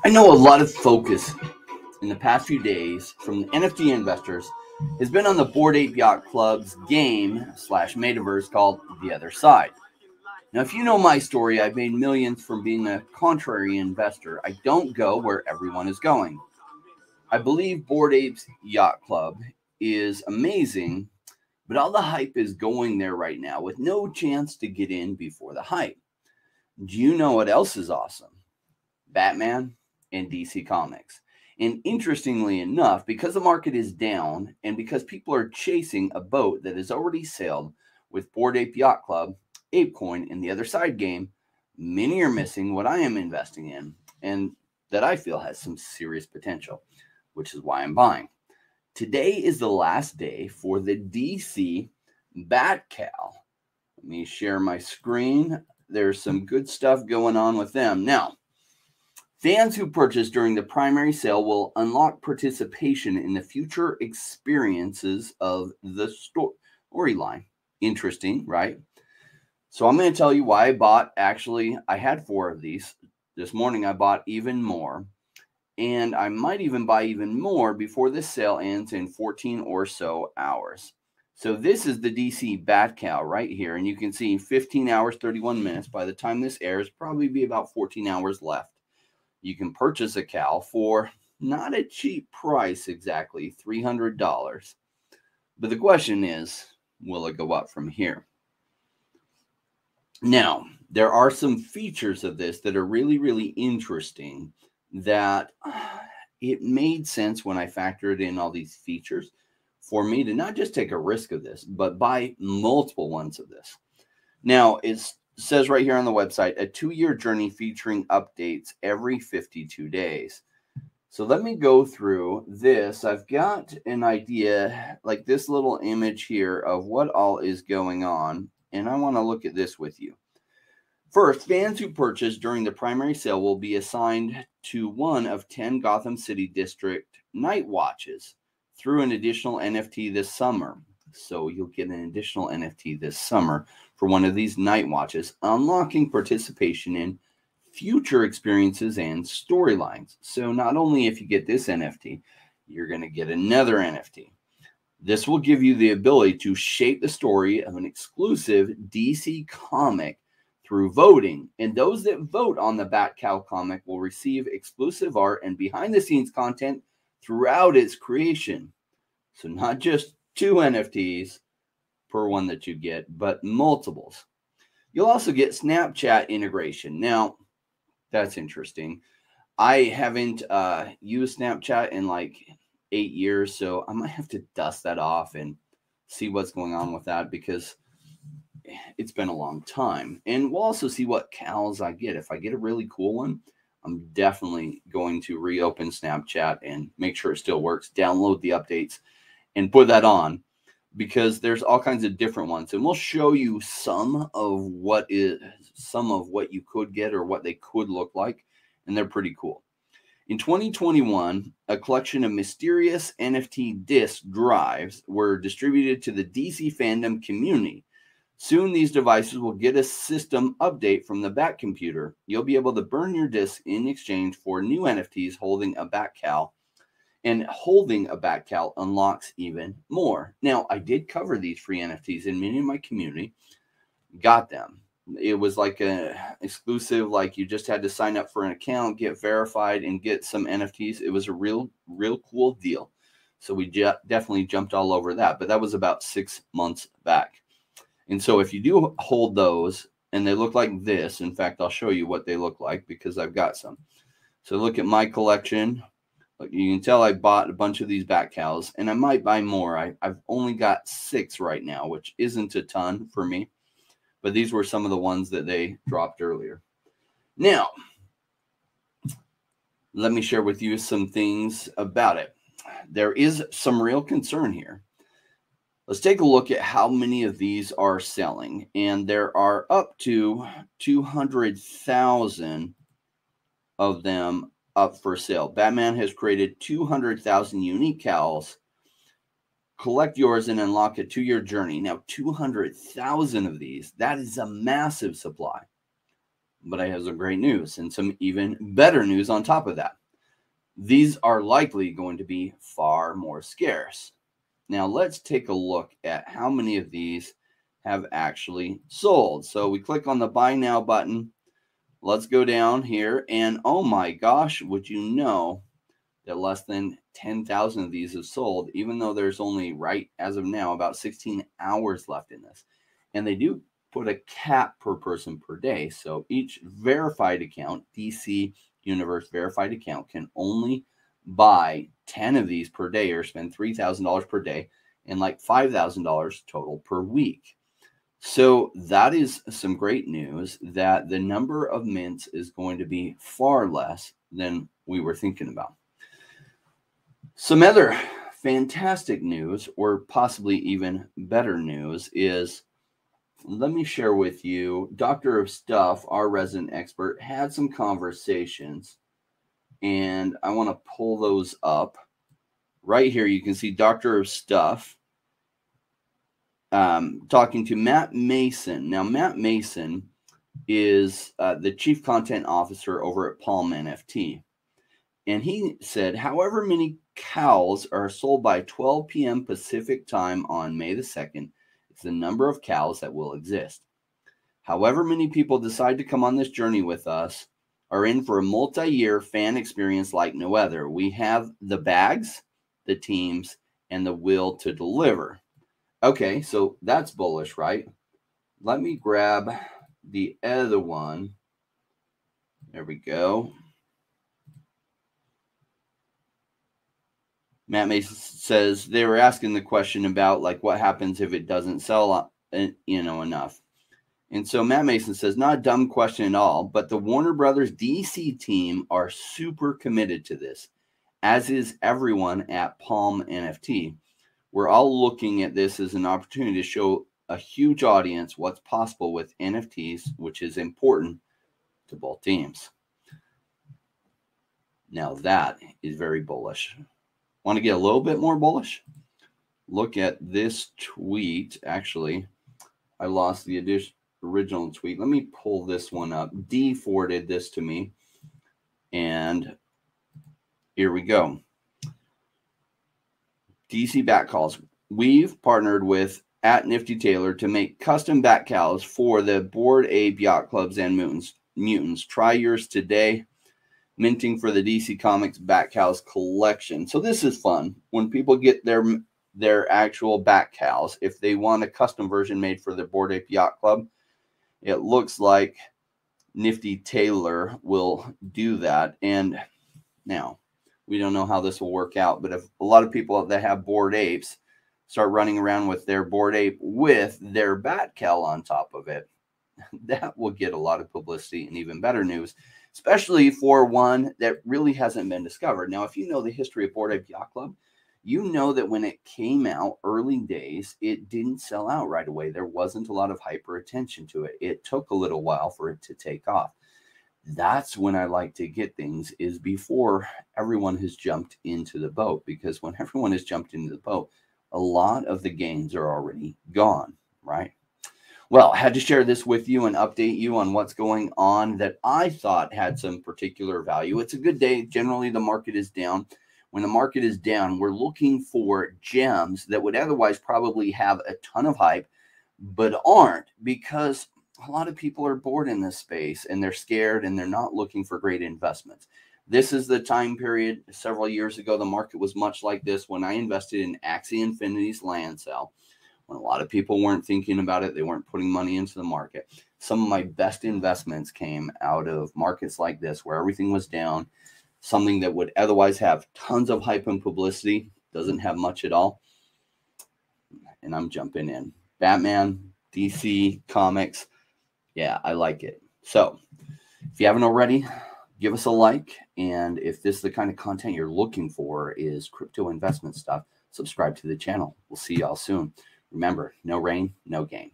I know a lot of focus in the past few days from the NFT investors has been on the Bored Ape Yacht Club's game slash metaverse called The Other Side. Now, if you know my story, I've made millions from being a contrary investor. I don't go where everyone is going. I believe Bored Apes Yacht Club is amazing, but all the hype is going there right now with no chance to get in before the hype. Do you know what else is awesome? Batman and DC Comics. And interestingly enough, because the market is down and because people are chasing a boat that has already sailed with Bored Ape Yacht Club, ApeCoin, and the Other Side game, many are missing what I am investing in and that I feel has some serious potential, which is why I'm buying. Today is the last day for the DC BatCow. Let me share my screen. There's some good stuff going on with them. Now, fans who purchase during the primary sale will unlock participation in the future experiences of the storyline. Interesting, right? So I'm going to tell you why I bought. Actually, I had 4 of these. This morning I bought even more. And I might even buy even more before this sale ends in 14 or so hours. So this is the DC BatCow right here. And you can see 15 hours, 31 minutes. By the time this airs, probably be about 14 hours left. You can purchase a cow for not a cheap price exactly, $300. But the question is, will it go up from here? Now, there are some features of this that are really, really interesting that it made sense when I factored in all these features for me to not just take a risk of this, but buy multiple ones of this. Now, it says right here on the website, a 2-year journey featuring updates every 52 days. So let me go through this. I've got an idea, like this little image here of what all is going on, and I want to look at this with you. First, fans who purchase during the primary sale will be assigned to one of 10 Gotham City District night watches through an additional NFT this summer. So you'll get an additional NFT this summer for one of these night watches, unlocking participation in future experiences and storylines. So not only if you get this NFT, you're going to get another NFT. This will give you the ability to shape the story of an exclusive DC comic through voting, and those that vote on the BatCow comic will receive exclusive art and behind-the-scenes content throughout its creation. So not just 2 NFTs per one that you get, but multiples. You'll also get Snapchat integration. Now, that's interesting. I haven't used Snapchat in like 8 years, so I might have to dust that off and see what's going on with that because it's been a long time. And we'll also see what cows I get. If I get a really cool one, I'm definitely going to reopen Snapchat and make sure it still works, download the updates, and put that on because there's all kinds of different ones. And we'll show you some of what you could get or what they could look like. And they're pretty cool. In 2021, a collection of mysterious NFT disk drives were distributed to the DC fandom community. Soon, these devices will get a system update from the Bat computer. You'll be able to burn your disc in exchange for new NFTs holding a BatCow, and holding a BatCow unlocks even more. Now, I did cover these free NFTs, and many in my community got them. It was like an exclusive, like you just had to sign up for an account, get verified, and get some NFTs. It was a real cool deal. So we definitely jumped all over that, but that was about 6 months back. And so if you do hold those and they look like this, in fact, I'll show you what they look like because I've got some. So look at my collection. Look, you can tell I bought a bunch of these BatCows and I might buy more. I've only got 6 right now, which isn't a ton for me, but these were some of the ones that they dropped earlier. Now, let me share with you some things about it. There is some real concern here. Let's take a look at how many of these are selling. And there are up to 200,000 of them up for sale. Batman has created 200,000 unique cows. Collect yours and unlock a 2-year journey. Now, 200,000 of these, that is a massive supply. But I have some great news and some even better news on top of that. These are likely going to be far more scarce. Now let's take a look at how many of these have actually sold. So we click on the buy now button. Let's go down here, and oh my gosh, would you know that less than 10,000 of these have sold, even though there's only, right as of now, about 16 hours left in this. And they do put a cap per person per day. So each verified account, DC Universe verified account, can only buy 10 of these per day or spend $3,000 per day and like $5,000 total per week. So that is some great news that the number of mints is going to be far less than we were thinking about. Some other fantastic news, or possibly even better news, is, let me share with you, Doctor of Stuff, our resident expert, had some conversations, and I want to pull those up. Right here, you can see Doctor of Stuff talking to Matt Mason. Now, Matt Mason is the Chief Content Officer over at Palm NFT. And he said, however many cows are sold by 12 p.m. Pacific time on May the 2nd, it's the number of cows that will exist. However many people decide to come on this journey with us are in for a multi-year fan experience like no other. We have the bags, the teams, and the will to deliver. Okay, so that's bullish, right? Let me grab the other one. There we go. Matt Mason says they were asking the question about like what happens if it doesn't sell, enough. And so Matt Mason says, not a dumb question at all, but the Warner Brothers DC team are super committed to this, as is everyone at Palm NFT. We're all looking at this as an opportunity to show a huge audience what's possible with NFTs, which is important to both teams. Now that is very bullish. Want to get a little bit more bullish? Look at this tweet. Actually, I lost the original tweet. Let me pull this one up. D forwarded this to me. And here we go. DC back calls. We've partnered with @NiftyTaylor to make custom back cows for the Bored Ape Yacht Clubs and Mutants. Try yours today. Minting for the DC Comics back cows collection. So this is fun. When people get their actual back cows, if they want a custom version made for the Bored Ape Yacht Club, it looks like NiftyTaylor will do that. And now, we don't know how this will work out, but if a lot of people that have Bored Apes start running around with their Bored Ape with their bat cow on top of it, that will get a lot of publicity and even better news, especially for one that really hasn't been discovered. Now, if you know the history of Bored Ape Yacht Club, you know that when it came out early days, it didn't sell out right away. There wasn't a lot of hyper attention to it. It took a little while for it to take off. That's when I like to get things, is before everyone has jumped into the boat, because when everyone has jumped into the boat, a lot of the gains are already gone, right? Well, I had to share this with you and update you on what's going on that I thought had some particular value. It's a good day. Generally, the market is down. When the market is down, we're looking for gems that would otherwise probably have a ton of hype, but aren't, because a lot of people are bored in this space and they're scared and they're not looking for great investments. This is the time period several years ago. The market was much like this when I invested in Axie Infinity's land sale. When a lot of people weren't thinking about it, they weren't putting money into the market. Some of my best investments came out of markets like this, where everything was down. Something that would otherwise have tons of hype and publicity doesn't have much at all. And I'm jumping in. Batman, DC, comics. Yeah, I like it. So if you haven't already, give us a like. And if this is the kind of content you're looking for, is crypto investment stuff, subscribe to the channel. We'll see y'all soon. Remember, no rain, no gain.